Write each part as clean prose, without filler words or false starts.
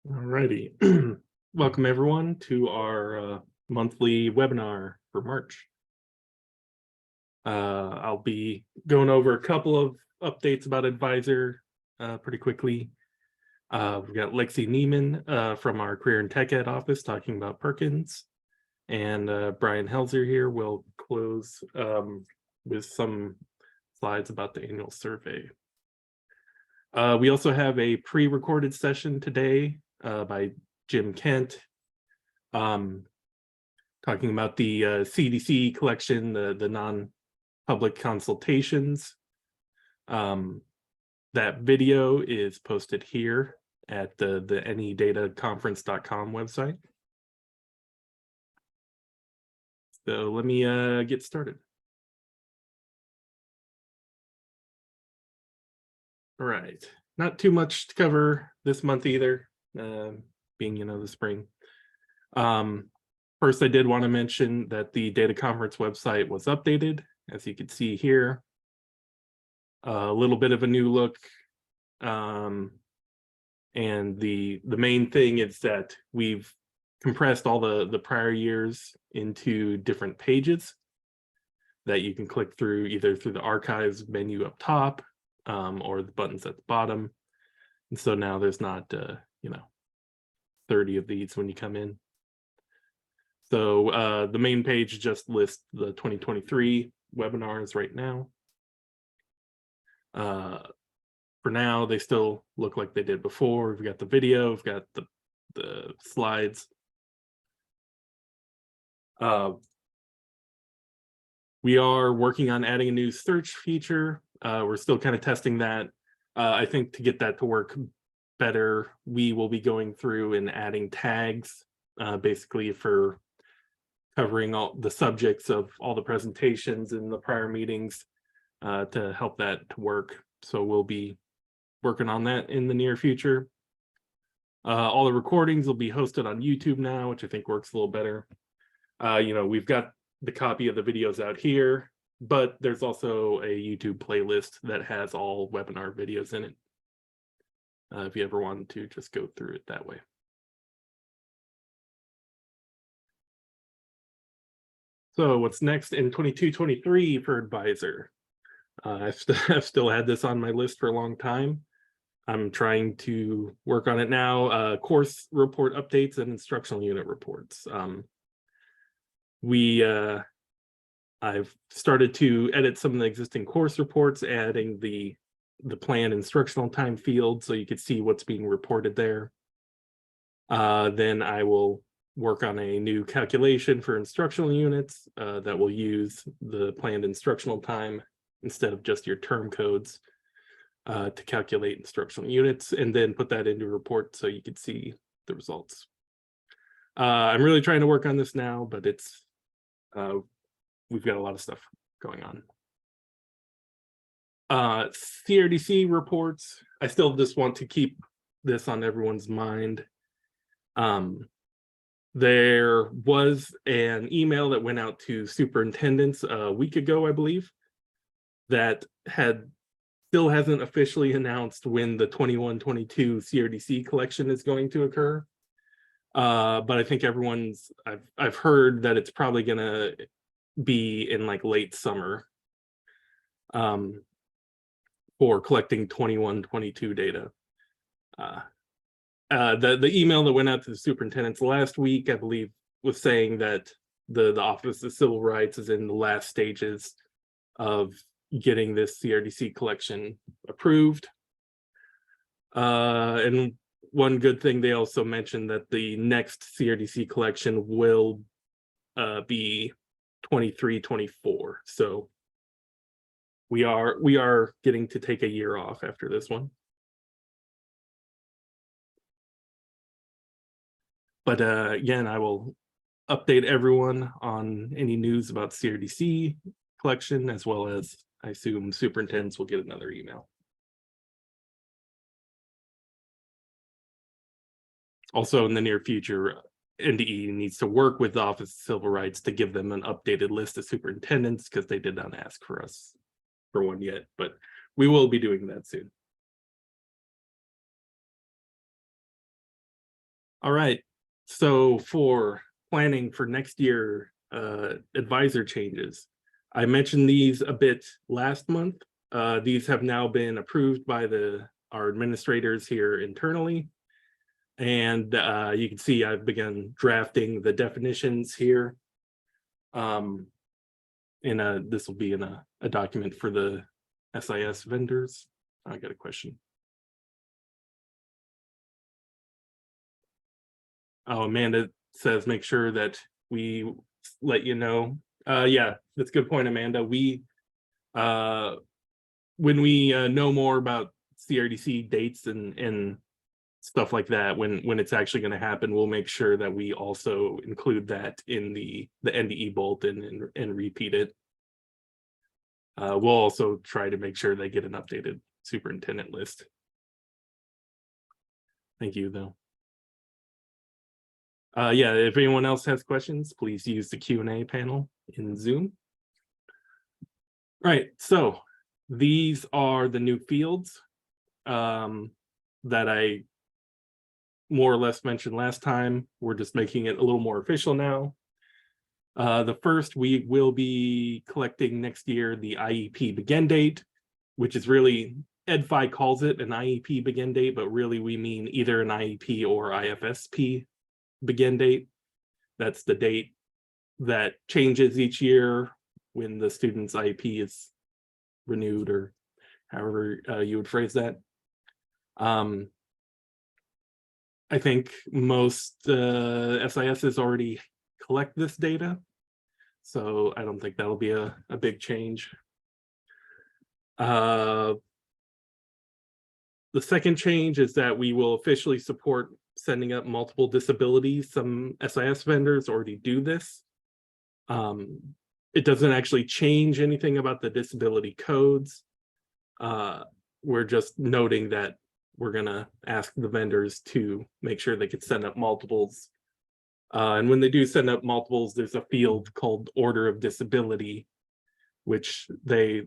Alrighty. Welcome everyone to our monthly webinar for March. I'll be going over a couple of updates about Advisor pretty quickly. We've got Lexi Neiman from our Career and Tech Ed office talking about Perkins. And Brian Helzer here will close with some slides about the annual survey. We also have a pre-recorded session today by Jim Kent, talking about the CDC collection, the non-public consultations. That video is posted here at the nedataconference.com website. So let me get started. All right, not too much to cover this month either, being, the spring. First, I did want to mention that the data conference website was updated, as you can see here. A little bit of a new look. And the main thing is that we've compressed all the prior years into different pages that you can click through either through the archives menu up top or the buttons at the bottom. And so now there's not, 30 of these when you come in. So the main page just lists the 2023 webinars right now. For now, they still look like they did before. We've got the video, we've got the slides. We are working on adding a new search feature. We're still kind of testing that. I think to get that to work better, we will be going through and adding tags, basically for covering all the subjects of all the presentations in the prior meetings, to help that to work. So we'll be working on that in the near future. All the recordings will be hosted on YouTube now, which I think works a little better. We've got the copy of the videos out here, but there's also a YouTube playlist that has all webinar videos in it. If you ever wanted to just go through it that way. So what's next in 22-23 for Advisor? I've still had this on my list for a long time. I'm trying to work on it now. Course report updates and instructional unit reports. I've started to edit some of the existing course reports, adding the planned instructional time field so you could see what's being reported there. Then I will work on a new calculation for instructional units that will use the planned instructional time instead of just your term codes to calculate instructional units, and then put that into a report so you could see the results. I'm really trying to work on this now, but it's we've got a lot of stuff going on. CRDC reports, I still just want to keep this on everyone's mind. There was an email that went out to superintendents a week ago, I believe, that still hasn't officially announced when the 21-22 CRDC collection is going to occur. But I think I've heard that it's probably gonna be in like late summer for collecting 21-22 data. The email that went out to the superintendents last week, I believe, was saying that the Office of Civil Rights is in the last stages of getting this CRDC collection approved. And one good thing, they also mentioned that the next CRDC collection will be 23-24. So we are getting to take a year off after this one. But again, I will update everyone on any news about CRDC collection, as well as I assume superintendents will get another email. Also, in the near future, NDE needs to work with the Office of Civil Rights to give them an updated list of superintendents, because they did not ask for us for one yet, but we will be doing that soon. All right. So for planning for next year, advisor changes. I mentioned these a bit last month. These have now been approved by our administrators here internally. And you can see I've begun drafting the definitions here. This will be in a document for the SIS vendors. I got a question. Oh, Amanda says make sure that we let you know. Yeah, that's a good point, Amanda. We when we know more about CRDC dates and stuff like that, when it's actually going to happen, we'll make sure that we also include that in the NDE bulletin and repeat it. We'll also try to make sure they get an updated superintendent list. Thank you, though. Yeah, if anyone else has questions, please use the Q&A panel in Zoom. Right, so these are the new fields that I more or less mentioned last time. We're just making it a little more official now. The first, we will be collecting next year the IEP begin date, which is really, EdFi calls it an IEP begin date, but really we mean either an IEP or IFSP begin date. That's the date that changes each year when the student's IEP is renewed, or however you would phrase that. I think most SISs already collect this data, so I don't think that'll be a big change. The second change is that we will officially support sending up multiple disabilities. Some SIS vendors already do this. It doesn't actually change anything about the disability codes. We're just noting that we're gonna ask the vendors to make sure they could send up multiples. And when they do send up multiples, there's a field called order of disability, which they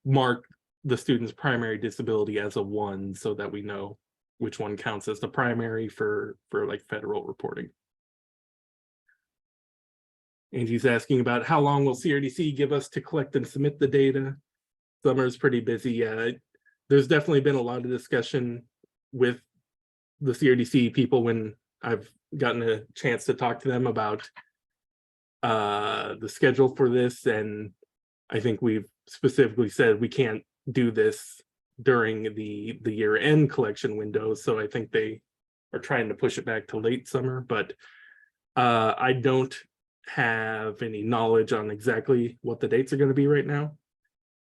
mark the student's primary disability as a 1 so that we know which one counts as the primary for like federal reporting. Angie's asking about how long will CRDC give us to collect and submit the data. Summer's pretty busy. Yeah, there's definitely been a lot of discussion with the CRDC people when I've gotten a chance to talk to them about the schedule for this, and I think we've specifically said we can't do this during the year-end collection window, so I think they are trying to push it back to late summer, but I don't have any knowledge on exactly what the dates are going to be right now,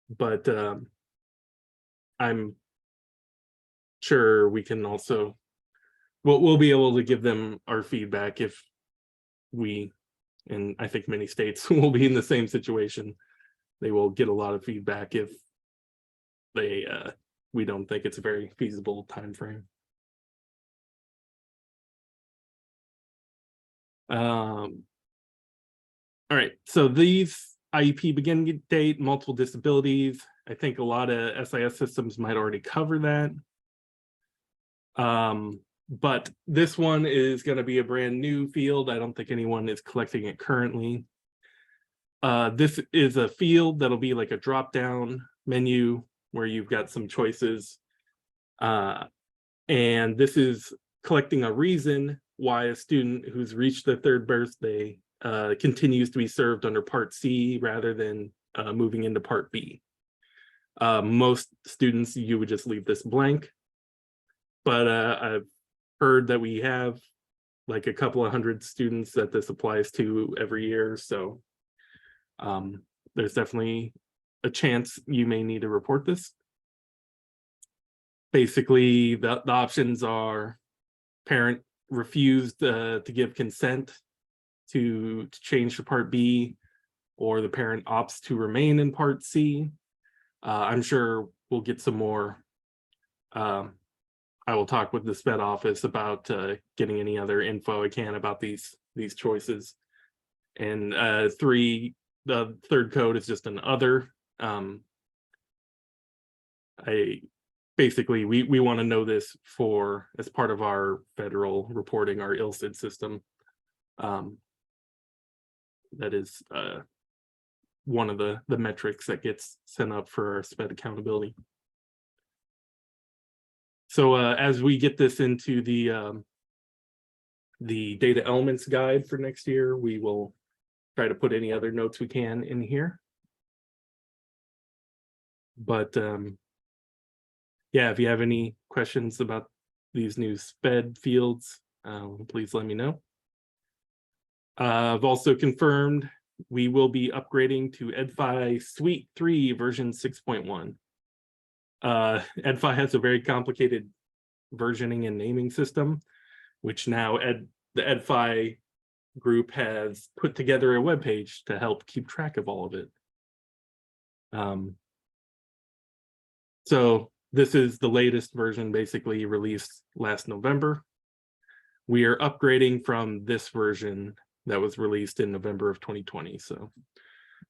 but I'm sure we can also we'll be able to give them our feedback if we, and I think many states will be in the same situation. They will get a lot of feedback if they we don't think it's a very feasible time frame. All right, so these IEP begin date, multiple disabilities. I think a lot of SIS systems might already cover that. But this one is going to be a brand new field. I don't think anyone is collecting it currently. This is a field that'll be like a drop-down menu where you've got some choices. And this is collecting a reason why a student who's reached their 3rd birthday continues to be served under Part C rather than moving into Part B. Most students, you would just leave this blank. But I've heard that we have like a couple of hundred students that this applies to every year. So there's definitely a chance you may need to report this. Basically, the options are parent refused to give consent to change to Part B, or the parent opts to remain in Part C. I'm sure we'll get some more. I will talk with the SPED office about getting any other info I can about these choices. And the 3rd code is just an other. basically we want to know this for as part of our federal reporting, our ILCID system. That is one of the metrics that gets sent up for our SPED accountability. So as we get this into the data elements guide for next year, we will try to put any other notes we can in here. But yeah, if you have any questions about these new SPED fields, please let me know. I've also confirmed we will be upgrading to EdFi Suite 3 version 6.1. EdFi has a very complicated versioning and naming system, which now the EdFi group has put together a web page to help keep track of all of it. So this is the latest version, basically released last November. We are upgrading from this version that was released in November of 2020. So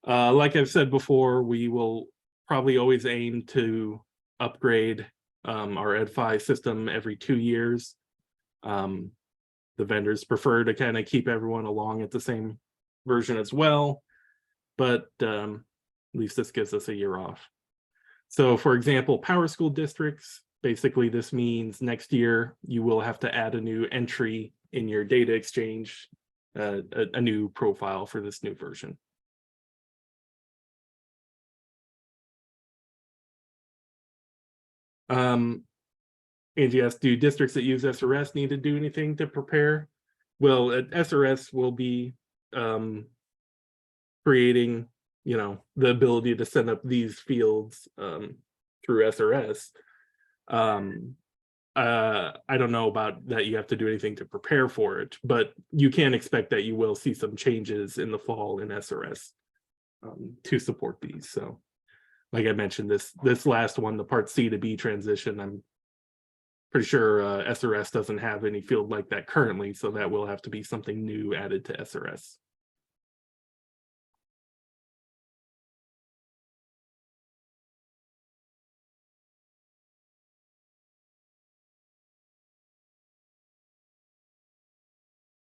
like I've said before, we will probably always aim to upgrade our EdFi system every 2 years. The vendors prefer to kind of keep everyone along at the same version as well, but at least this gives us a year off. So for example, power school districts, basically this means next year you will have to add a new entry in your data exchange, a new profile for this new version. Angie asked, do districts that use SRS need to do anything to prepare? Well, SRS will be creating, the ability to send up these fields through SRS. I don't know about that you have to do anything to prepare for it, but you can expect that you will see some changes in the fall in SRS to support these. So like I mentioned, this last one, the part C to B transition, I'm pretty sure SRS doesn't have any field like that currently, so that will have to be something new added to SRS.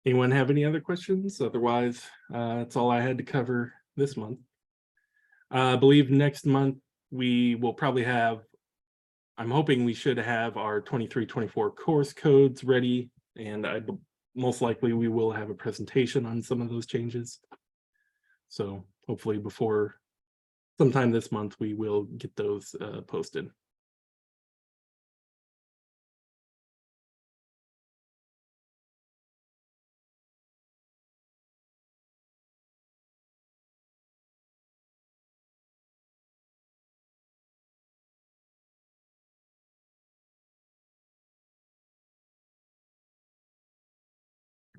Anyone have any other questions? Otherwise, that's all I had to cover this month. I believe next month we will probably have, I'm hoping we should have our 23-24 course codes ready, and most likely we will have a presentation on some of those changes. So hopefully before sometime this month, we will get those posted.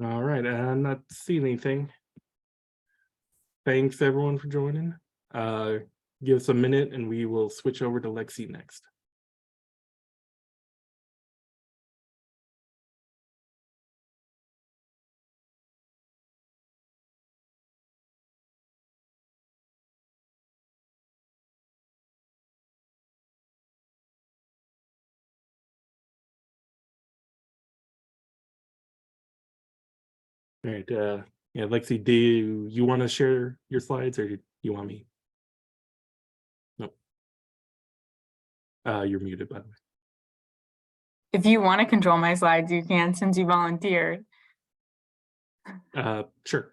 All right, I'm not seeing anything. Thanks everyone for joining. Give us a minute and we will switch over to Lexi next. All right, yeah, Lexi, do you want to share your slides or do you want me? No. You're muted, by the way. If you want to control my slides, you can, since you volunteered. Sure.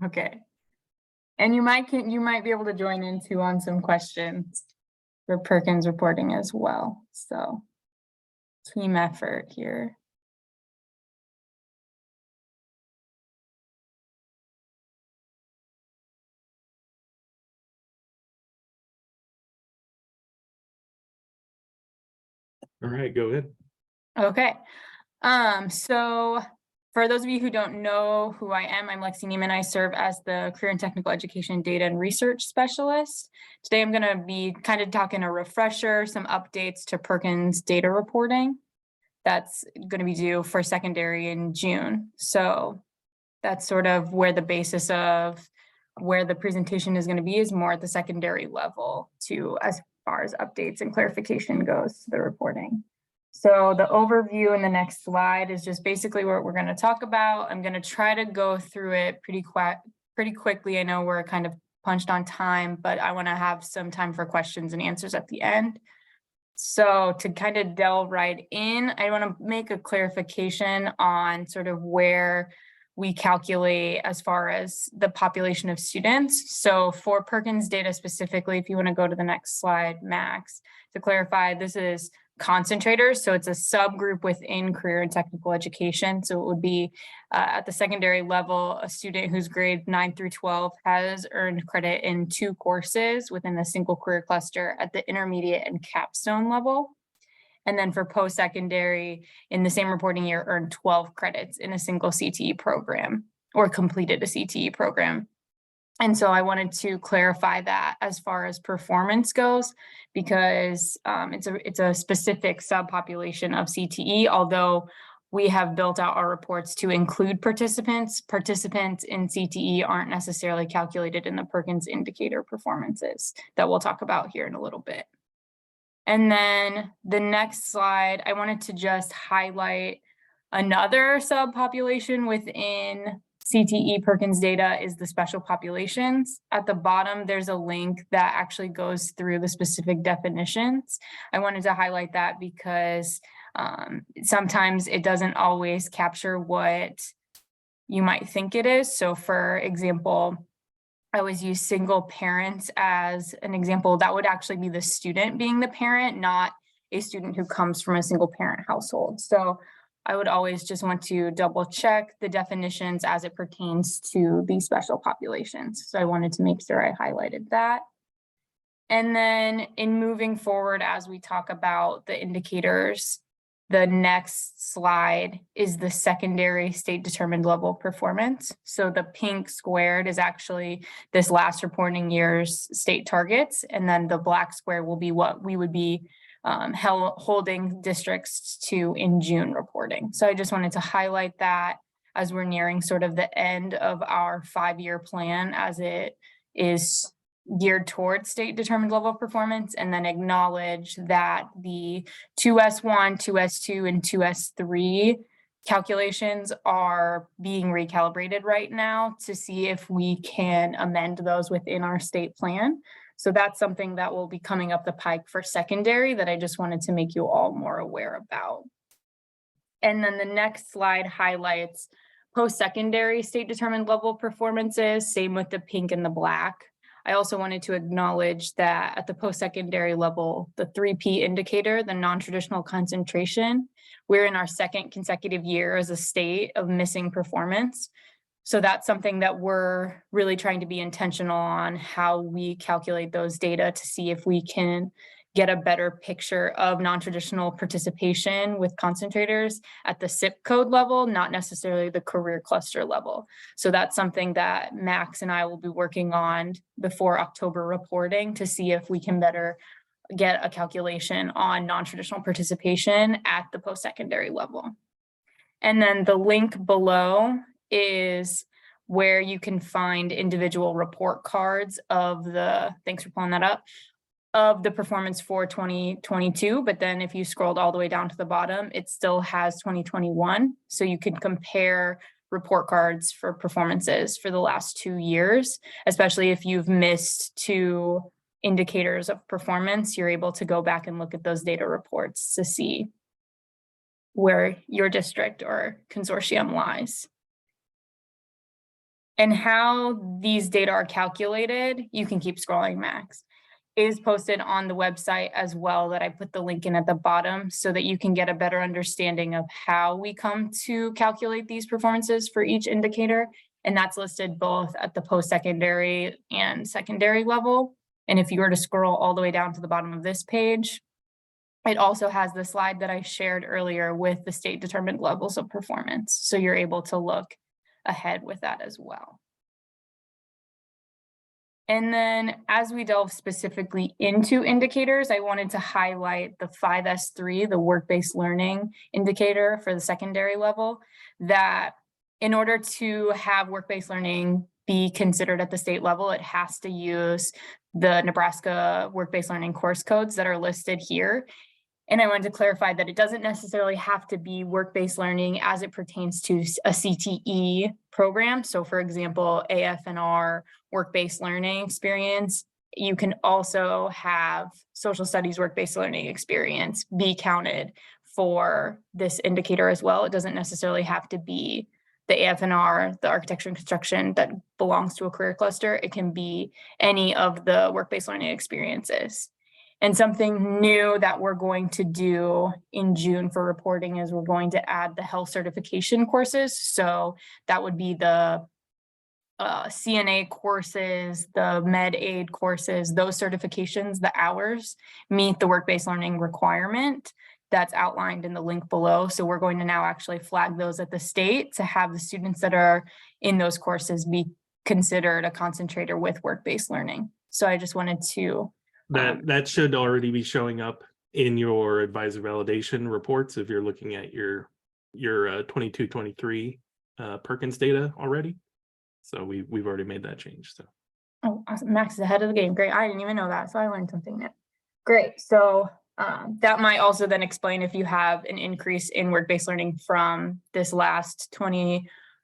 Okay. And you might be able to join in too on some questions for Perkins reporting as well. So team effort here. All right, go ahead. Okay. So for those of you who don't know who I am, I'm Lexi Neiman. I serve as the Career and Technical Education Data and Research Specialist. Today, I'm going to be kind of talking a refresher, some updates to Perkins data reporting. That's going to be due for secondary in June. So that's sort of where the basis of where the presentation is going to be is more at the secondary level to, as far as updates and clarification goes to the reporting. So the overview in the next slide is just basically what we're going to talk about. I'm going to try to go through it pretty quickly. I know we're kind of punched on time, but I want to have some time for questions and answers at the end. So to kind of delve right in, I want to make a clarification on sort of where we calculate as far as the population of students. So for Perkins data specifically, if you want to go to the next slide, Max, to clarify, this is concentrators. So it's a subgroup within career and technical education. So it would be at the secondary level, a student whose grade 9 through 12 has earned credit in 2 courses within a single career cluster at the intermediate and capstone level. And then for post-secondary, in the same reporting year, earned 12 credits in a single CTE program or completed a CTE program. And so I wanted to clarify that as far as performance goes, because it's a specific subpopulation of CTE, although we have built out our reports to include participants. Participants in CTE aren't necessarily calculated in the Perkins indicator performances that we'll talk about here in a little bit. And then the next slide, I wanted to just highlight another subpopulation within CTE Perkins data is the special populations. At the bottom, there's a link that actually goes through the specific definitions. I wanted to highlight that because sometimes it doesn't always capture what you might think it is. So for example, I always use single parents as an example. That would actually be the student being the parent, not a student who comes from a single parent household. So I would always just want to double check the definitions as it pertains to these special populations. So I wanted to make sure I highlighted that. And then in moving forward, as we talk about the indicators, the next slide is the secondary state determined level performance. So the pink squared is actually this last reporting year's state targets. And then the black square will be what we would be holding districts to in June reporting. So I just wanted to highlight that as we're nearing sort of the end of our 5-year plan as it is geared towards state determined level performance, and then acknowledge that the 2S1, 2S2, and 2S3 calculations are being recalibrated right now to see if we can amend those within our state plan. So that's something that will be coming up the pike for secondary that I just wanted to make you all more aware about. And then the next slide highlights post-secondary state determined level performances, same with the pink and the black. I also wanted to acknowledge that at the post-secondary level, the 3P indicator, the non-traditional concentration, we're in our 2nd consecutive year as a state of missing performance. So that's something that we're really trying to be intentional on how we calculate those data to see if we can get a better picture of non-traditional participation with concentrators at the zip code level, not necessarily the career cluster level. So that's something that Max and I will be working on before October reporting to see if we can better get a calculation on non-traditional participation at the post-secondary level. And then the link below is where you can find individual report cards of the, thanks for pulling that up, of the performance for 2022. But then if you scrolled all the way down to the bottom, it still has 2021. So you can compare report cards for performances for the last 2 years, especially if you've missed 2 indicators of performance, you're able to go back and look at those data reports to see where your district or consortium lies. And how these data are calculated, you can keep scrolling, Max, is posted on the website as well that I put the link in at the bottom so that you can get a better understanding of how we come to calculate these performances for each indicator. And that's listed both at the post-secondary and secondary level. And if you were to scroll all the way down to the bottom of this page, it also has the slide that I shared earlier with the state determined levels of performance. So you're able to look ahead with that as well. And then as we delve specifically into indicators, I wanted to highlight the 5S3, the work-based learning indicator for the secondary level, that in order to have work-based learning be considered at the state level, it has to use the Nebraska work-based learning course codes that are listed here. And I wanted to clarify that it doesn't necessarily have to be work-based learning as it pertains to a CTE program. So for example, AFNR, work-based learning experience, you can also have social studies work-based learning experience be counted for this indicator as well. It doesn't necessarily have to be the AFNR, the architecture and construction that belongs to a career cluster. It can be any of the work-based learning experiences. And something new that we're going to do in June for reporting is we're going to add the health certification courses. So that would be the CNA courses, the med aid courses, those certifications, the hours meet the work-based learning requirement that's outlined in the link below. So we're going to now actually flag those at the state to have the students that are in those courses be considered a concentrator with work-based learning. So I just wanted to that should already be showing up in your advisor validation reports if you're looking at your 22-23 Perkins data already. So we've already made that change. So awesome. Max is ahead of the game. Great. I didn't even know that. So I learned something new. Great. So that might also then explain if you have an increase in work-based learning from this last 21-22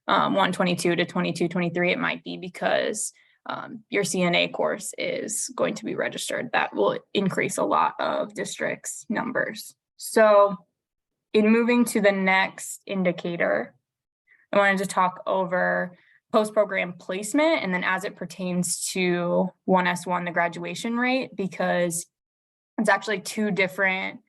to 22-23, it might be because your CNA course is going to be registered. That will increase a lot of districts' numbers. So in moving to the next indicator, I wanted to talk over post-program placement and then as it pertains to 1S1, the graduation rate, because it's actually two different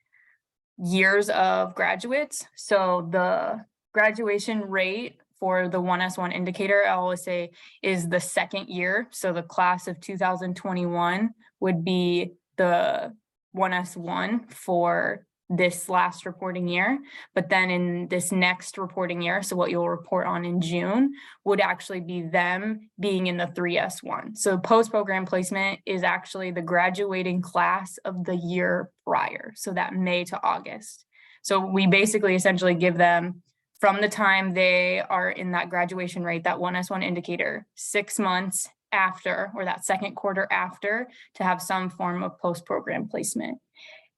years of graduates. So the graduation rate for the 1S1 indicator, I always say, is the second year. So the class of 2021 would be the 1S1 for this last reporting year. But then in this next reporting year, so what you'll report on in June, would actually be them being in the 3S1. So post-program placement is actually the graduating class of the year prior. So that May to August. So we basically essentially give them from the time they are in that graduation rate, that 1S1 indicator, 6 months after, or that second quarter after, to have some form of post-program placement.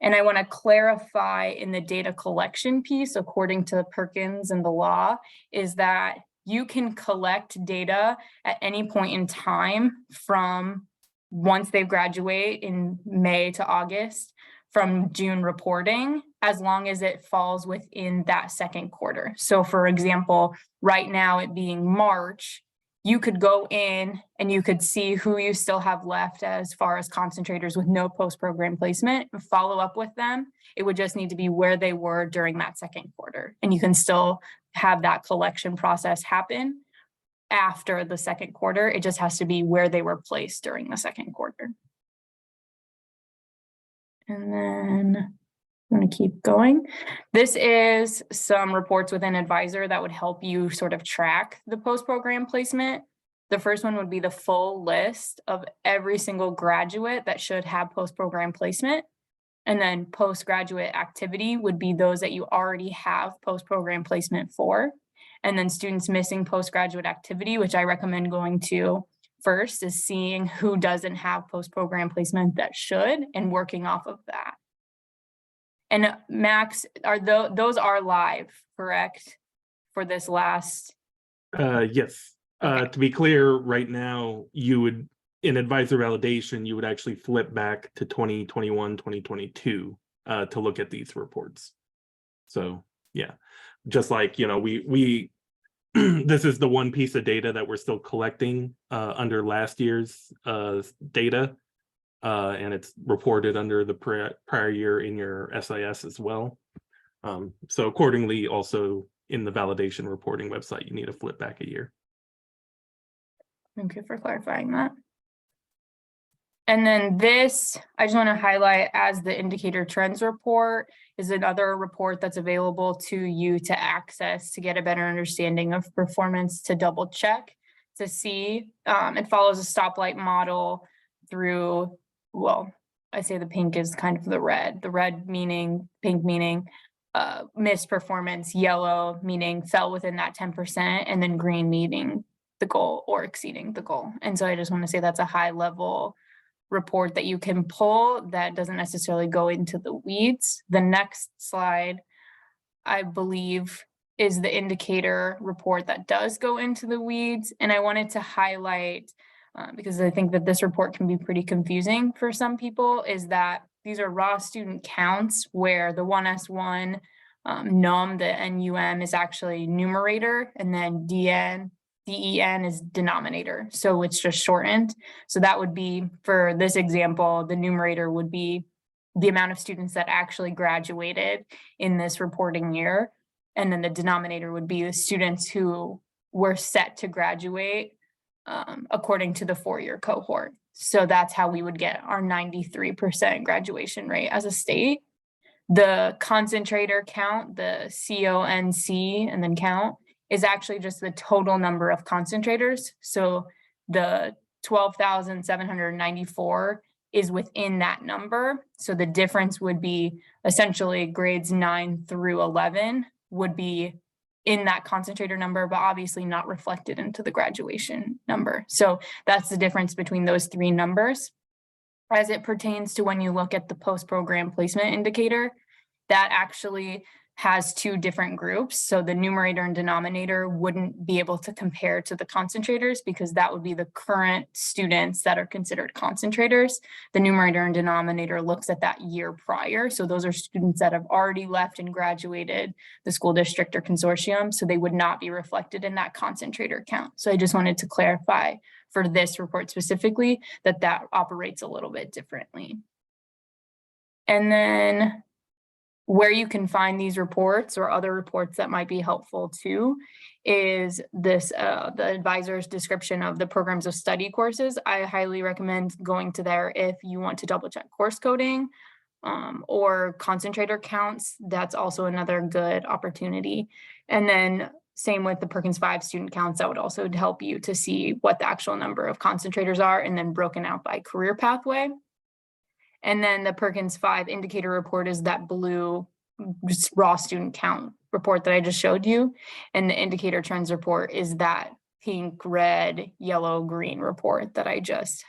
And I want to clarify in the data collection piece, according to Perkins and the law, is that you can collect data at any point in time from once they graduate in May to August from June reporting, as long as it falls within that second quarter. So for example, right now it being March, you could go in and you could see who you still have left as far as concentrators with no post-program placement and follow up with them. It would just need to be where they were during that second quarter. And you can still have that collection process happen after the second quarter. It just has to be where they were placed during the second quarter. And then I'm going to keep going. This is some reports within Advisor that would help you sort of track the post-program placement. The first one would be the full list of every single graduate that should have post-program placement. And then postgraduate activity would be those that you already have post-program placement for. And then students missing postgraduate activity, which I recommend going to first, is seeing who doesn't have post-program placement that should and working off of that. And Max, are those are live, correct? For this last? Yes. Okay. To be clear, right now, you would, in advisor validation, you would actually flip back to 2021, 2022 to look at these reports. So yeah, just like, you know, we this is the one piece of data that we're still collecting under last year's data. And it's reported under the prior year in your SIS as well. So accordingly, also in the validation reporting website, you need to flip back a year. Thank you for clarifying that. And then this, I just want to highlight as the indicator trends report is another report that's available to you to access to get a better understanding of performance, to double check, to see. It follows a stoplight model through, well, I say the pink is kind of the red meaning, pink meaning missed performance, yellow meaning fell within that 10%, and then green meaning the goal or exceeding the goal. And so I just want to say that's a high level report that you can pull that doesn't necessarily go into the weeds. The next slide, I believe, is the indicator report that does go into the weeds. And I wanted to highlight, because I think that this report can be pretty confusing for some people, is that these are raw student counts where the 1S1 num, the NUM, is actually numerator, and then DEN is denominator. So it's just shortened. So that would be, for this example, the numerator would be the amount of students that actually graduated in this reporting year. And then the denominator would be the students who were set to graduate according to the 4-year cohort. So that's how we would get our 93% graduation rate as a state. The concentrator count, the CONC and then count, is actually just the total number of concentrators. So the 12,794 is within that number. So the difference would be essentially grades 9 through 11 would be in that concentrator number, but obviously not reflected into the graduation number. So that's the difference between those three numbers. As it pertains to when you look at the post-program placement indicator, that actually has two different groups. So the numerator and denominator wouldn't be able to compare to the concentrators because that would be the current students that are considered concentrators. The numerator and denominator looks at that year prior. So those are students that have already left and graduated the school district or consortium. So they would not be reflected in that concentrator count. So I just wanted to clarify for this report specifically that that operates a little bit differently. And then where you can find these reports or other reports that might be helpful too is this, the advisor's description of the programs of study courses. I highly recommend going to there if you want to double check course coding or concentrator counts. That's also another good opportunity. And then same with the Perkins 5 student counts, that would also help you to see what the actual number of concentrators are and then broken out by career pathway. And then the Perkins 5 indicator report is that blue raw student count report that I just showed you. And the indicator trends report is that pink, red, yellow, green report that I just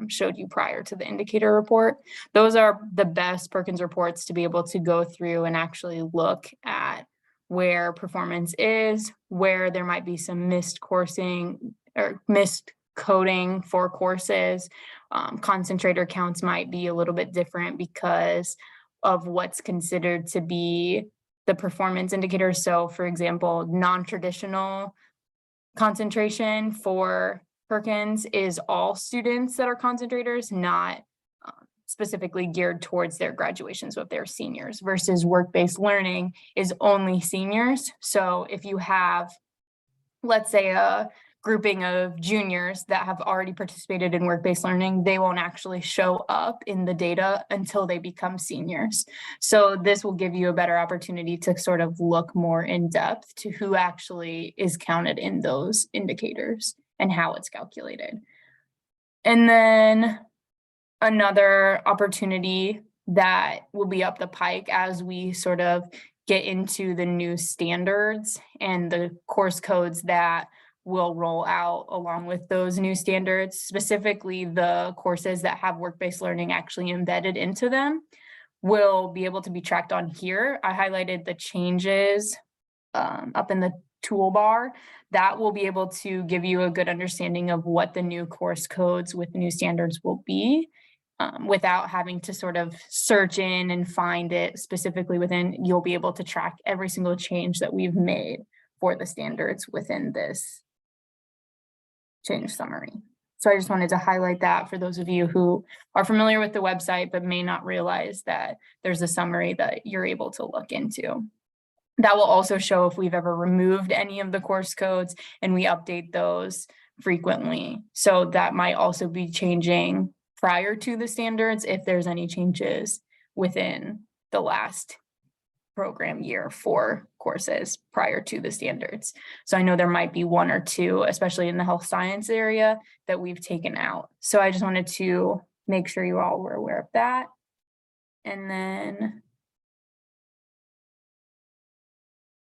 showed you prior to the indicator report. Those are the best Perkins reports to be able to go through and actually look at where performance is, where there might be some missed coursing or missed coding for courses. Concentrator counts might be a little bit different because of what's considered to be the performance indicators. So for example, non-traditional concentration for Perkins is all students that are concentrators, not specifically geared towards their graduation. So if they're seniors, versus work-based learning is only seniors. So if you have, let's say, a grouping of juniors that have already participated in work-based learning, they won't actually show up in the data until they become seniors. So this will give you a better opportunity to sort of look more in depth to who actually is counted in those indicators and how it's calculated. And then another opportunity that will be up the pike as we sort of get into the new standards and the course codes that will roll out along with those new standards, specifically the courses that have work-based learning actually embedded into them, will be able to be tracked on here. I highlighted the changes up in the toolbar. That will be able to give you a good understanding of what the new course codes with the new standards will be. Without having to sort of search in and find it specifically within, you'll be able to track every single change that we've made for the standards within this change summary. So I just wanted to highlight that for those of you who are familiar with the website, but may not realize that there's a summary that you're able to look into. That will also show if we've ever removed any of the course codes, and we update those frequently. So that might also be changing prior to the standards if there's any changes within the last program year for courses prior to the standards. So I know there might be one or two, especially in the health science area, that we've taken out. So I just wanted to make sure you all were aware of that. And then,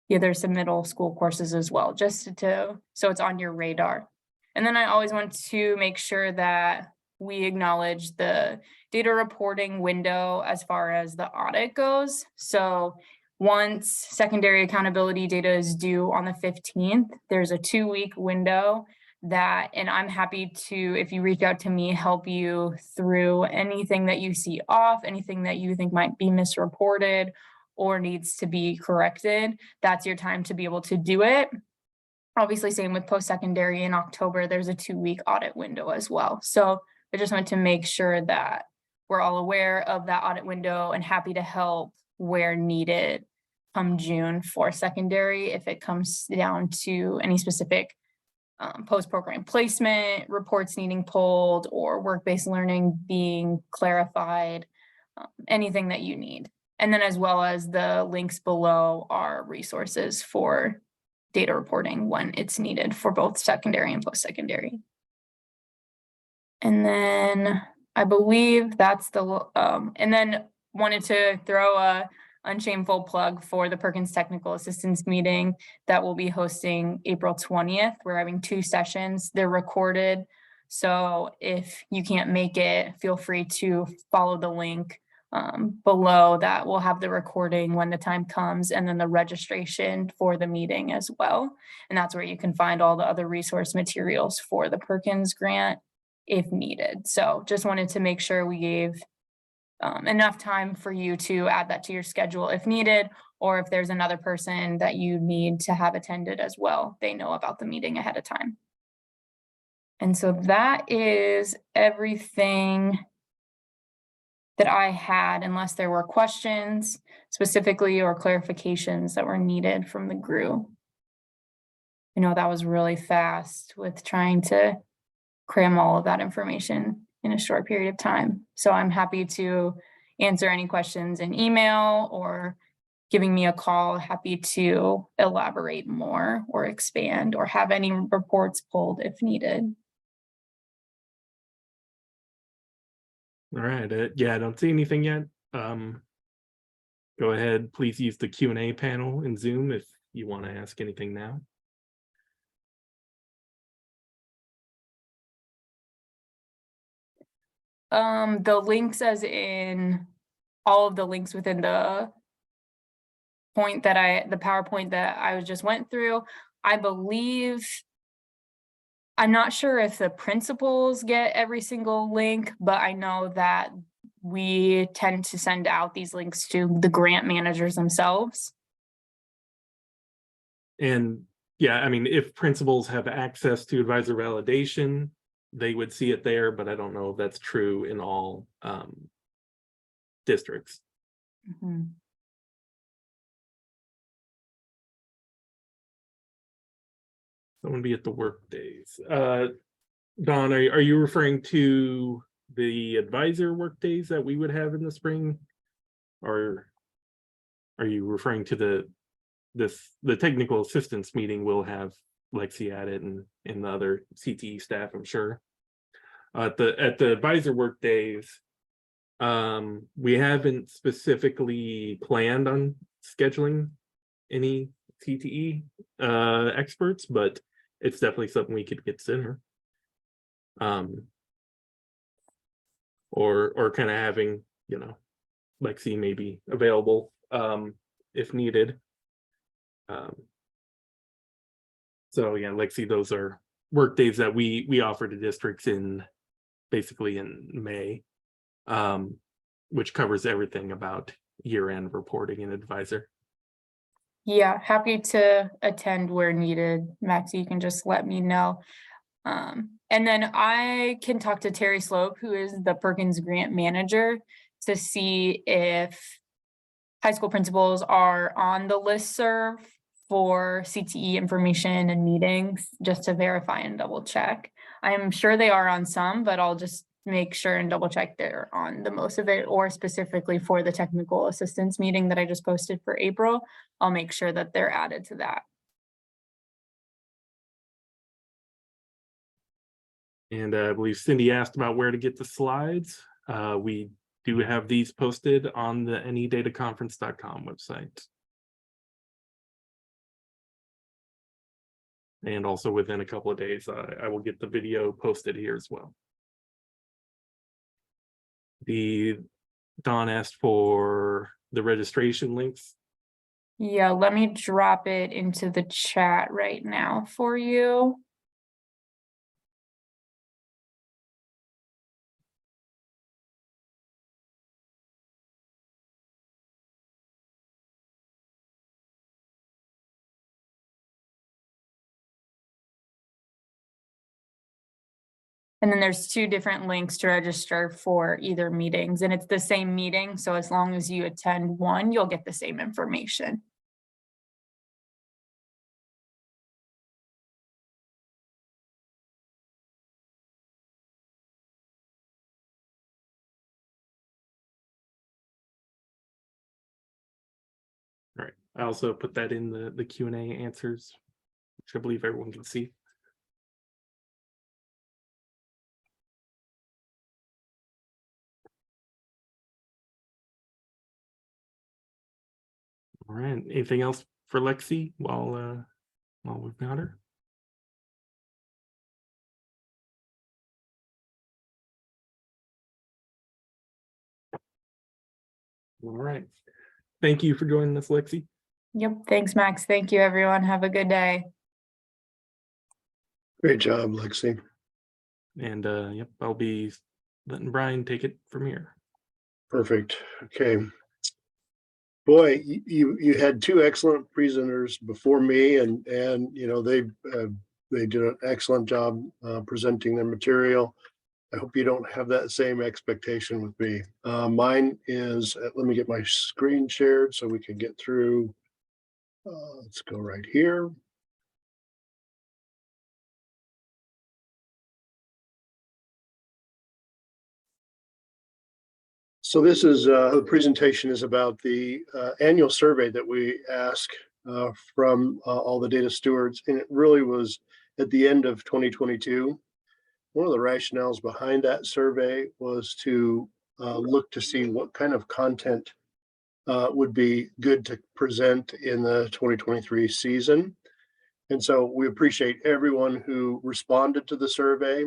yeah, there's some middle school courses as well, just to, so it's on your radar. And then I always want to make sure that we acknowledge the data reporting window as far as the audit goes. So once secondary accountability data is due on the 15th, there's a 2-week window that, and I'm happy to, if you reach out to me, help you through anything that you see off, anything that you think might be misreported or needs to be corrected. That's your time to be able to do it. Obviously, same with post-secondary in October, there's a 2-week audit window as well. So I just want to make sure that we're all aware of that audit window and happy to help where needed come June for secondary if it comes down to any specific post-program placement, reports needing pulled, or work-based learning being clarified, anything that you need. And then as well as the links below are resources for data reporting when it's needed for both secondary and post-secondary. And then I believe that's the, and then wanted to throw a unshameful plug for the Perkins Technical Assistance meeting that we'll be hosting April 20th. We're having 2 sessions. They're recorded. So if you can't make it, feel free to follow the link below that. We'll have the recording when the time comes, and then the registration for the meeting as well. And that's where you can find all the other resource materials for the Perkins grant if needed. So just wanted to make sure we gave enough time for you to add that to your schedule if needed, or if there's another person that you need to have attended as well, they know about the meeting ahead of time. And so that is everything that I had, unless there were questions specifically or clarifications that were needed from the group. I know that was really fast with trying to cram all of that information in a short period of time. So I'm happy to answer any questions in email or giving me a call, happy to elaborate more or expand or have any reports pulled if needed. All right. Yeah, I don't see anything yet. Go ahead, please use the Q&A panel in Zoom if you want to ask anything now. The links as in all of the links within the PowerPoint that I just went through, I believe, I'm not sure if the principals get every single link, but I know that we tend to send out these links to the grant managers themselves. And yeah, I mean, if principals have access to advisor validation, they would see it there, but I don't know if that's true in all districts. Mm-hmm. Someone be at the work days. Don, are you referring to the advisor work days that we would have in the spring? Or are you referring to the technical assistance meeting we'll have Lexi at it and the other CTE staff, I'm sure. At the advisor work days, we haven't specifically planned on scheduling any CTE experts, but it's definitely something we could consider. Or kind of having, you know, Lexi maybe available if needed. So yeah, Lexi, those are work days that we offer to districts in basically in May, which covers everything about year-end reporting and advisor. Yeah, happy to attend where needed. Maxie, you can just let me know. And then I can talk to Terry Slope, who is the Perkins grant manager, to see if high school principals are on the listserv for CTE information and meetings, just to verify and double check. I'm sure they are on some, but I'll just make sure and double check they're on the most of it, or specifically for the technical assistance meeting that I just posted for April, I'll make sure that they're added to that. And I believe Cindy asked about where to get the slides. We do have these posted on the nedataconference.com website. And also within a couple of days, I will get the video posted here as well. Don asked for the registration links. Yeah, let me drop it into the chat right now for you. And then there's 2 different links to register for either meetings, and it's the same meeting. So as long as you attend one, you'll get the same information. All right. I also put that in the Q&A answers, which I believe everyone can see. All right. Anything else for Lexi while we've got her? All right. Thank you for joining us, Lexi. Yep. Thanks, Max. Thank you, everyone. Have a good day. Great job, Lexi. And yep, I'll be letting Brian take it from here. Perfect. Okay. Boy, you had 2 excellent presenters before me, and you know they did an excellent job presenting their material. I hope you don't have that same expectation with me. Mine is, let me get my screen shared so we can get through. Let's go right here. So this is the presentation is about the annual survey that we ask from all the data stewards, and it really was at the end of 2022. One of the rationales behind that survey was to look to see what kind of content would be good to present in the 2023 season. And so we appreciate everyone who responded to the survey.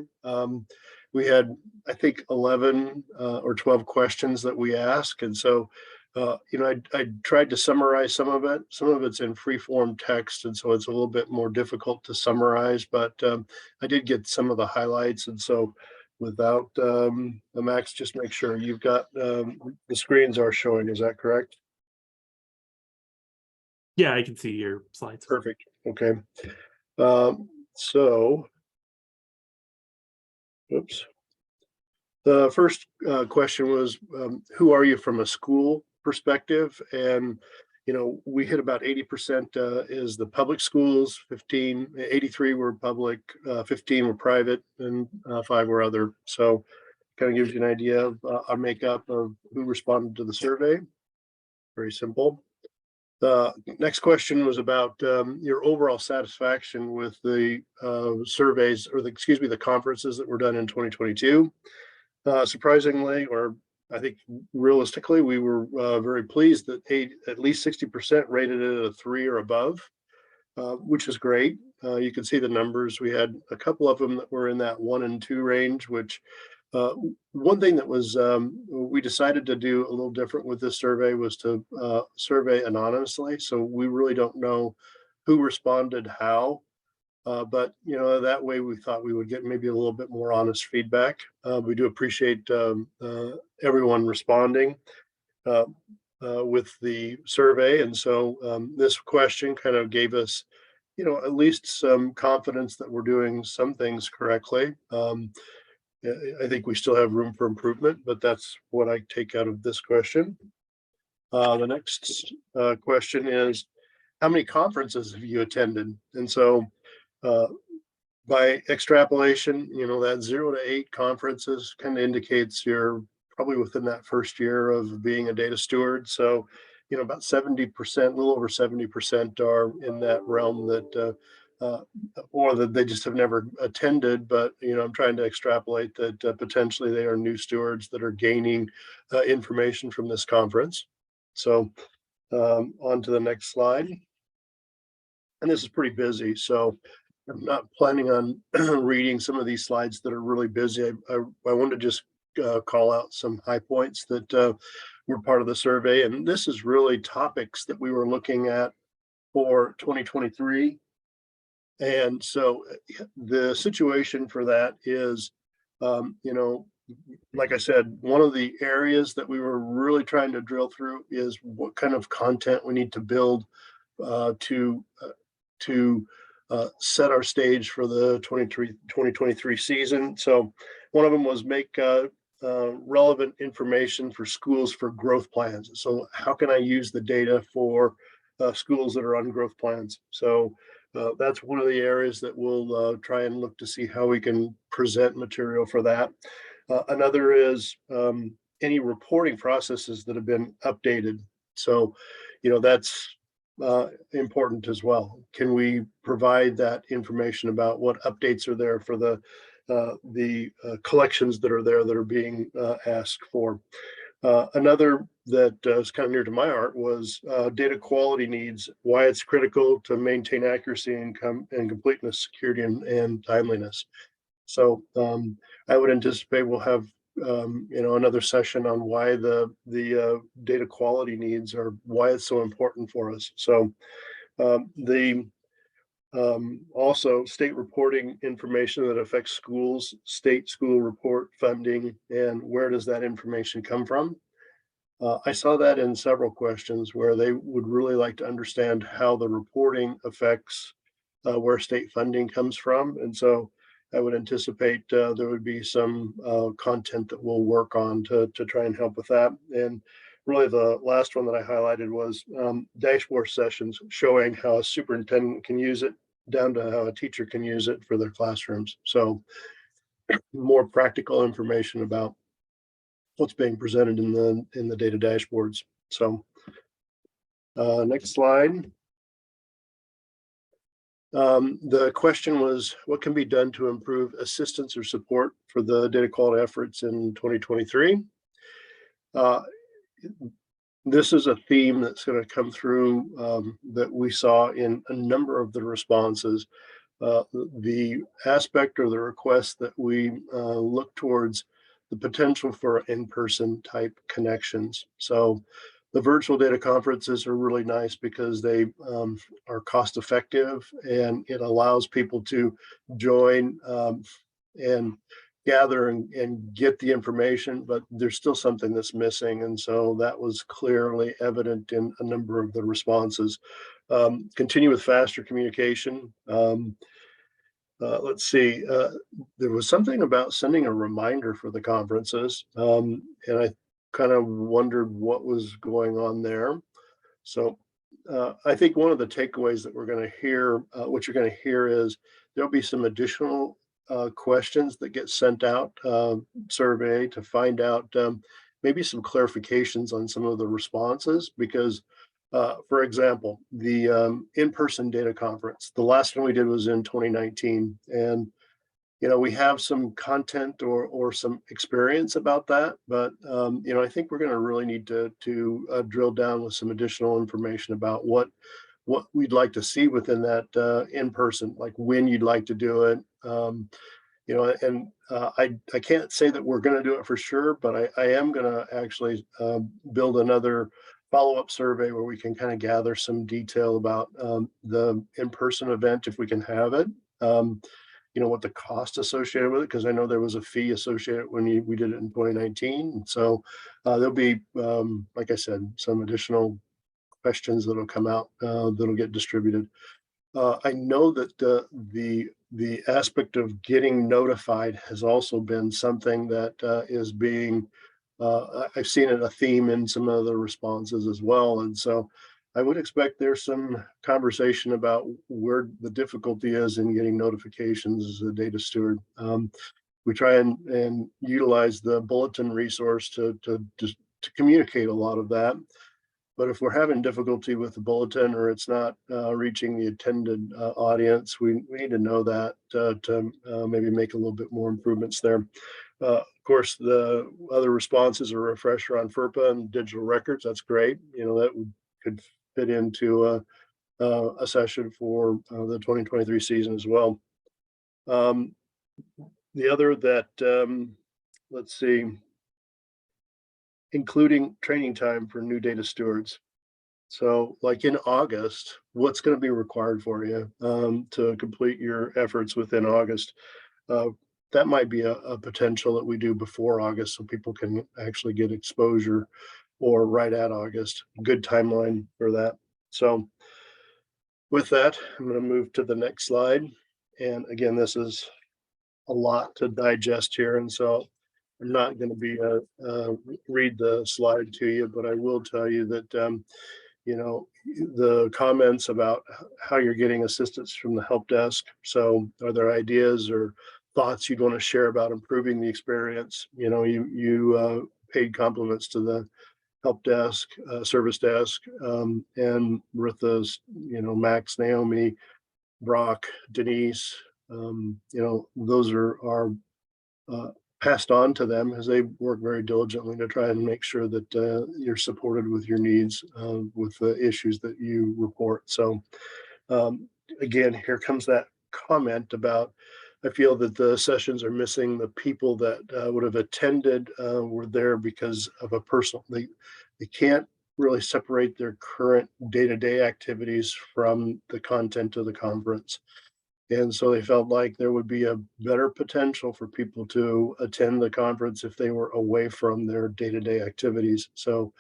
We had, I think, 11 or 12 questions that we asked. And so, you know, I tried to summarize some of it. Some of it's in free form text, and so it's a little bit more difficult to summarize, but I did get some of the highlights. And so without Max, just make sure you've got the screens are showing. Is that correct? Yeah, I can see your slides. Perfect. Okay. So, oops. The first question was, who are you from a school perspective? And, you know, we hit about 80% is the public schools, 83 were public, 15 were private, and 5 were other. So kind of gives you an idea of our makeup of who responded to the survey. Very simple. The next question was about your overall satisfaction with the surveys, or the conferences that were done in 2022. Surprisingly, or I think realistically, we were very pleased that at least 60% rated it a 3 or above, which is great. You can see the numbers. We had a couple of them that were in that 1 and 2 range, which one thing that was we decided to do a little different with this survey was to survey anonymously. So we really don't know who responded how. But you know, that way we thought we would get maybe a little bit more honest feedback. We do appreciate everyone responding with the survey, and so this question kind of gave us, you know, at least some confidence that we're doing some things correctly. I think we still have room for improvement, but that's what I take out of this question. The next question is, how many conferences have you attended? And so by extrapolation, you know, that 0 to 8 conferences kind of indicates you're probably within that first year of being a data steward. So, you know, about 70%, a little over 70% are in that realm that, or that they just have never attended. But, you know, I'm trying to extrapolate that potentially they are new stewards that are gaining information from this conference. So on to the next slide. And this is pretty busy. So I'm not planning on reading some of these slides that are really busy. I want to just call out some high points that were part of the survey. And this is really topics that we were looking at for 2023. And so the situation for that is, like I said, one of the areas that we were really trying to drill through is what kind of content we need to build to set our stage for the 2023 season. So one of them was make relevant information for schools for growth plans. So how can I use the data for schools that are on growth plans? So that's one of the areas that we'll try and look to see how we can present material for that. Another is any reporting processes that have been updated. So, that's important as well. Can we provide that information about what updates are there for the collections that are there that are being asked for? Another that is kind of near to my heart was data quality needs, why it's critical to maintain accuracy and completeness, security, and timeliness. So I would anticipate we'll have another session on why the data quality needs are why it's so important for us. So the also state reporting information that affects schools, state school report funding, and where does that information come from? I saw that in several questions where they would really like to understand how the reporting affects where state funding comes from. And so I would anticipate there would be some content that we'll work on to try and help with that. And really the last one that I highlighted was dashboard sessions showing how a superintendent can use it down to how a teacher can use it for their classrooms. So more practical information about what's being presented in the data dashboards. So next slide. The question was, what can be done to improve assistance or support for the data quality efforts in 2023? This is a theme that's going to come through that we saw in a number of the responses. The aspect or the request that we look towards the potential for in-person type connections. So the virtual data conferences are really nice because they are cost effective and it allows people to join and gather and get the information, but there's still something that's missing. And so that was clearly evident in a number of the responses. Continue with faster communication. Let's see, there was something about sending a reminder for the conferences, and I kind of wondered what was going on there. So I think one of the takeaways that we're going to hear, what you're going to hear is there'll be some additional questions that get sent out, survey to find out maybe some clarifications on some of the responses, because for example, the in-person data conference, the last one we did was in 2019. And, we have some content or some experience about that, but, I think we're going to really need to drill down with some additional information about what we'd like to see within that in-person, like when you'd like to do it. And I can't say that we're going to do it for sure, but I am going to actually build another follow-up survey where we can kind of gather some detail about the in-person event if we can have it. What the cost associated with it, because I know there was a fee associated when we did it in 2019. So there'll be, like I said, some additional questions that'll come out that'll get distributed. I know that the aspect of getting notified has also been something that is being I've seen it a theme in some of the responses as well. And so I would expect there's some conversation about where the difficulty is in getting notifications as a data steward. We try and utilize the bulletin resource to communicate a lot of that. But if we're having difficulty with the bulletin or it's not reaching the attended audience, we need to know that to maybe make a little bit more improvements there. Of course, the other responses are a refresher on FERPA and digital records. That's great. That could fit into a session for the 2023 season as well. The other that, let's see, including training time for new data stewards. So like in August, what's going to be required for you to complete your efforts within August? That might be a potential that we do before August so people can actually get exposure, or right at August. Good timeline for that. So with that, I'm going to move to the next slide. And again, this is a lot to digest here. And so I'm not going to be read the slide to you, but I will tell you that, you know, the comments about how you're getting assistance from the help desk. So are there ideas or thoughts you'd want to share about improving the experience? You know, you paid compliments to the help desk, service desk, and Maritha's, you know, Max, Naomi, Brock, Denise, you know, those are passed on to them as they work very diligently to try and make sure that you're supported with your needs, with the issues that you report. So again, here comes that comment about, I feel that the sessions are missing the people that would have attended, were there because of a personal, they can't really separate their current day-to-day activities from the content of the conference. And so they felt like there would be a better potential for people to attend the conference if they were away from their day-to-day activities. So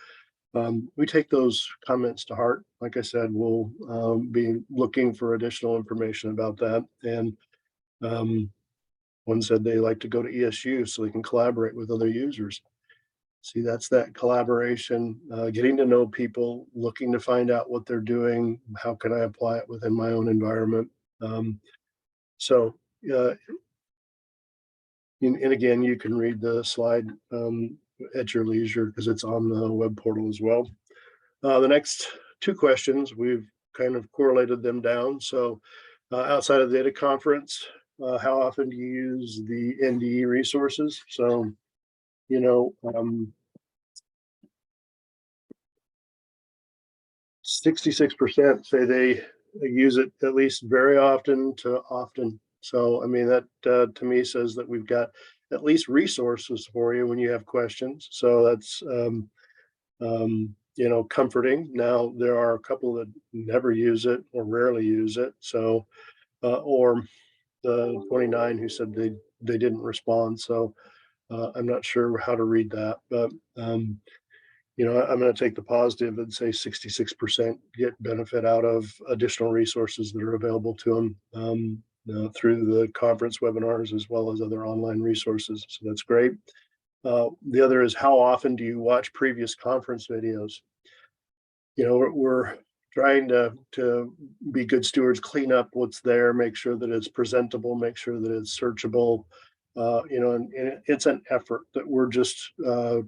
we take those comments to heart. Like I said, we'll be looking for additional information about that. And one said they like to go to ESU so they can collaborate with other users. See, that's that collaboration, getting to know people, looking to find out what they're doing. How can I apply it within my own environment? So, and again, you can read the slide at your leisure because it's on the web portal as well. The next two questions, we've kind of correlated them down. So outside of the data conference, how often do you use the NDE resources? So, you know, 66% say they use it at least very often to often. So, I mean, that to me says that we've got at least resources for you when you have questions. So that's, you know, comforting. Now, there are a couple that never use it or rarely use it. So, or the 29 who said they didn't respond. So I'm not sure how to read that, but you know, I'm going to take the positive and say 66% get benefit out of additional resources that are available to them through the conference webinars as well as other online resources. So that's great. The other is, how often do you watch previous conference videos? You know, we're trying to be good stewards, clean up what's there, make sure that it's presentable, make sure that it's searchable. You know, and it's an effort that we're just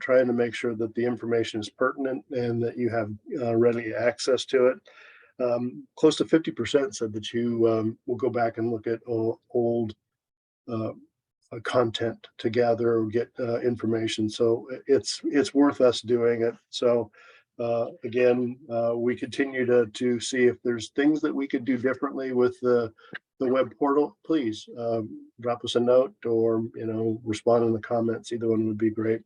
trying to make sure that the information is pertinent and that you have ready access to it. Close to 50% said that you will go back and look at old content to gather or get information. So it's worth us doing it. So again, we continue to see if there's things that we could do differently with the web portal. Please drop us a note or, you know, respond in the comments. Either one would be great.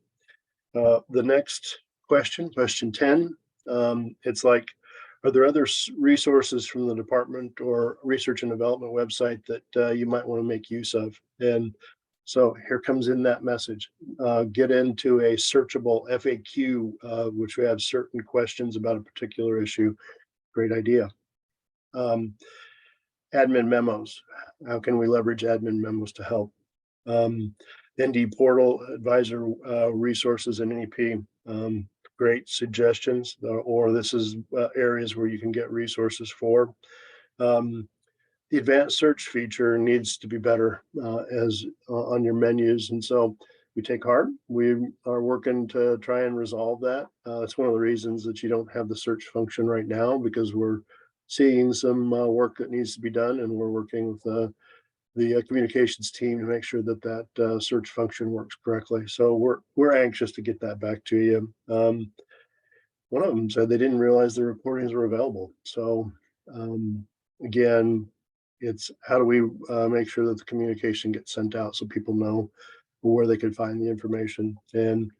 The next question 10, it's like, are there other resources from the department or research and development website that you might want to make use of? And so here comes in that message. Get into a searchable FAQ, which we have certain questions about a particular issue. Great idea. Admin memos. How can we leverage admin memos to help? ND portal, advisor resources, and NEP. Great suggestions, or this is areas where you can get resources for. The advanced search feature needs to be better as on your menus. And so we take heart. We are working to try and resolve that. It's one of the reasons that you don't have the search function right now, because we're seeing some work that needs to be done, and we're working with the communications team to make sure that that search function works correctly. So we're anxious to get that back to you. One of them said they didn't realize the recordings were available. So Again, it's how do we make sure that the communication gets sent out so people know where they can find the information. And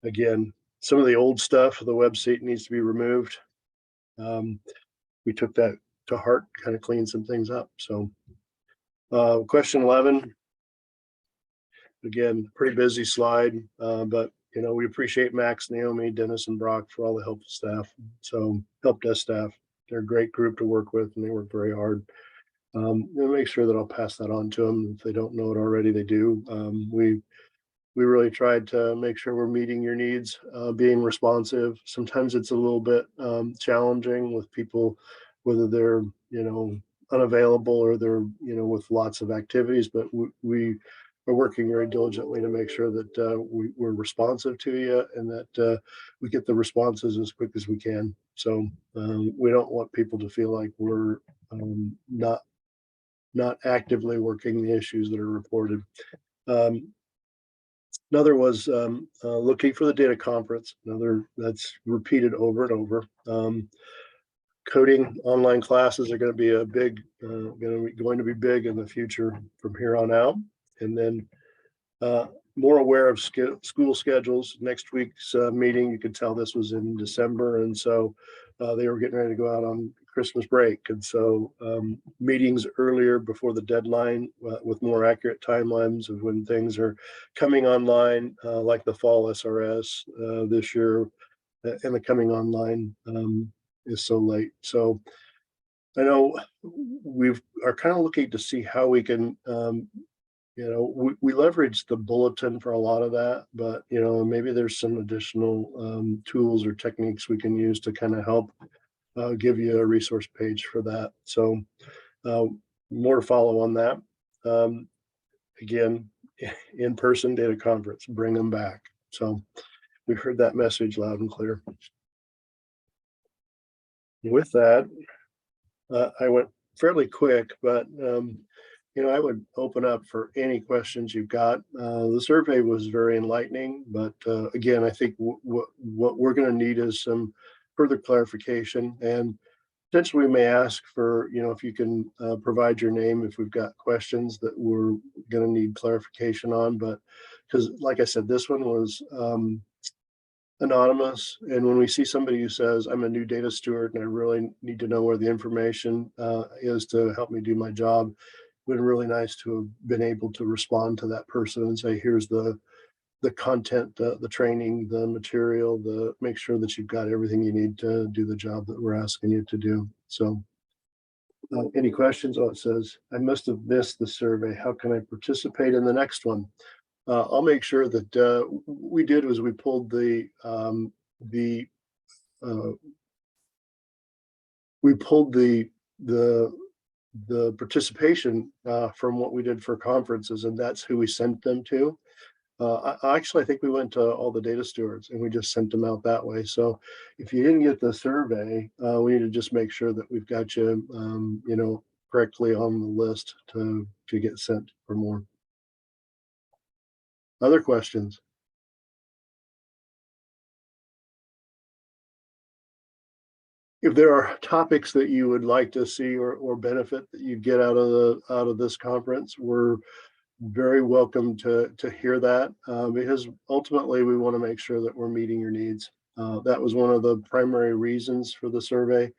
again, some of the old stuff, the website needs to be removed. We took that to heart, kind of cleaned some things up. So question 11, again, pretty busy slide, but we appreciate Max, Naomi, Dennis, and Brock for all the helpful staff. So help desk staff, they're a great group to work with, and they work very hard. Make sure that I'll pass that on to them. If they don't know it already, they do. We really tried to make sure we're meeting your needs, being responsive. Sometimes it's a little bit challenging with people, whether they're unavailable or they're with lots of activities, but we are working very diligently to make sure that we're responsive to you and that we get the responses as quick as we can. So we don't want people to feel like we're not actively working the issues that are reported. Another was looking for the data conference. Another that's repeated over and over. Coding online classes are going to be a big, going to be big in the future from here on out. And then more aware of school schedules. Next week's meeting, you could tell this was in December, and so they were getting ready to go out on Christmas break, and so meetings earlier before the deadline with more accurate timelines of when things are coming online, like the fall SRS this year, and the coming online is so late. So I know we are kind of looking to see how we can we leverage the bulletin for a lot of that, but maybe there's some additional tools or techniques we can use to kind of help give you a resource page for that. So more to follow on that. Again, in-person data conference, bring them back. So we've heard that message loud and clear. With that, I went fairly quick, but I would open up for any questions you've got. The survey was very enlightening, but again, I think what we're going to need is some further clarification, and potentially we may ask for, if you can provide your name if we've got questions that we're going to need clarification on. But because, like I said, this one was anonymous, and when we see somebody who says, I'm a new data steward and I really need to know where the information is to help me do my job, it would be really nice to have been able to respond to that person and say, here's the content, the training, the material, make sure that you've got everything you need to do the job that we're asking you to do. So any questions? Oh, it says, I must have missed the survey. How can I participate in the next one? I'll make sure that we did was we pulled the participation from what we did for conferences, and that's who we sent them to. I think we went to all the data stewards and we just sent them out that way. So if you didn't get the survey, we need to just make sure that we've got you, correctly on the list to get sent for more. Other questions? If there are topics that you would like to see or benefit that you get out of this conference, we're very welcome to hear that, because ultimately we want to make sure that we're meeting your needs. That was one of the primary reasons for the survey.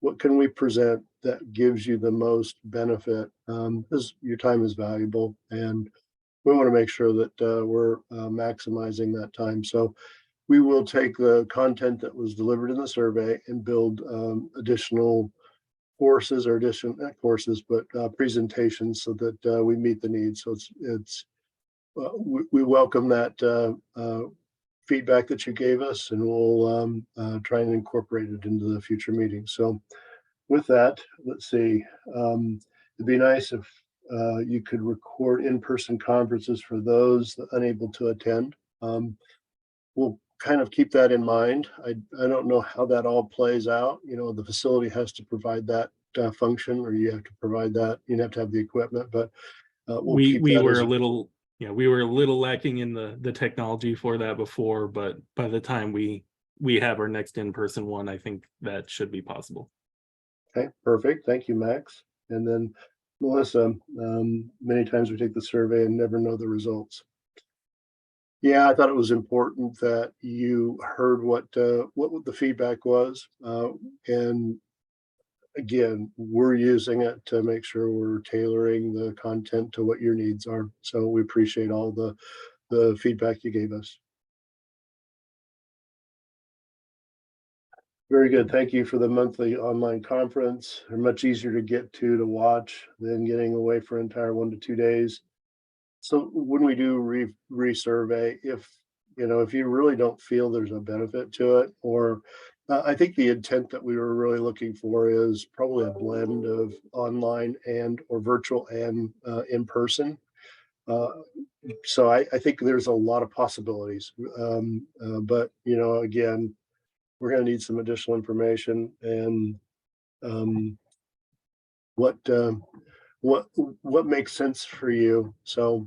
What can we present that gives you the most benefit? Because your time is valuable, and we want to make sure that we're maximizing that time. So we will take the content that was delivered in the survey and build additional courses or not courses, but presentations so that we meet the needs. So we welcome that feedback that you gave us, and we'll try and incorporate it into the future meetings. So with that, let's see. It'd be nice if you could record in-person conferences for those unable to attend. We'll kind of keep that in mind. I don't know how that all plays out. The facility has to provide that function, or you have to provide that. You have to have the equipment, but we were a little lacking in the technology for that before, but by the time we have our next in-person one, I think that should be possible. Okay, perfect. Thank you, Max. And then Melissa, many times we take the survey and never know the results. Yeah, I thought it was important that you heard what the feedback was. And again, we're using it to make sure we're tailoring the content to what your needs are. So we appreciate all the feedback you gave us. Very good. Thank you for the monthly online conference. They're much easier to get to watch than getting away for an entire 1 to 2 days. So when we do resurvey, if you really don't feel there's a benefit to it, or I think the intent that we were really looking for is probably a blend of online and or virtual and in person. Uh, so I think there's a lot of possibilities. But again, we're going to need some additional information and um, what what makes sense for you. So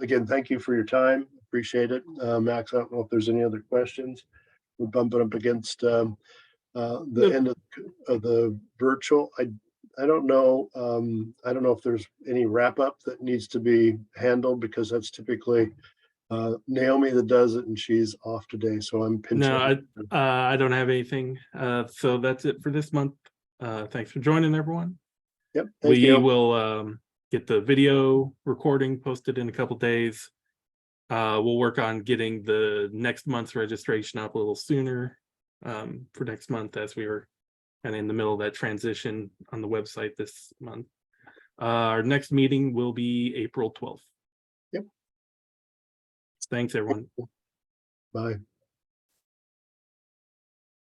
again, thank you for your time. Appreciate it. Max, I don't know if there's any other questions. We're bumping up against the end of the virtual. I don't know. I don't know if there's any wrap up that needs to be handled because that's typically Naomi that does it, and she's off today. So I'm pinching. No, I don't have anything. So that's it for this month. Thanks for joining, everyone. Yep. We will get the video recording posted in a couple days. We'll work on getting the next month's registration up a little sooner for next month, as we were kind of in the middle of that transition on the website this month. Our next meeting will be April 12th. Yep. Thanks, everyone. Bye.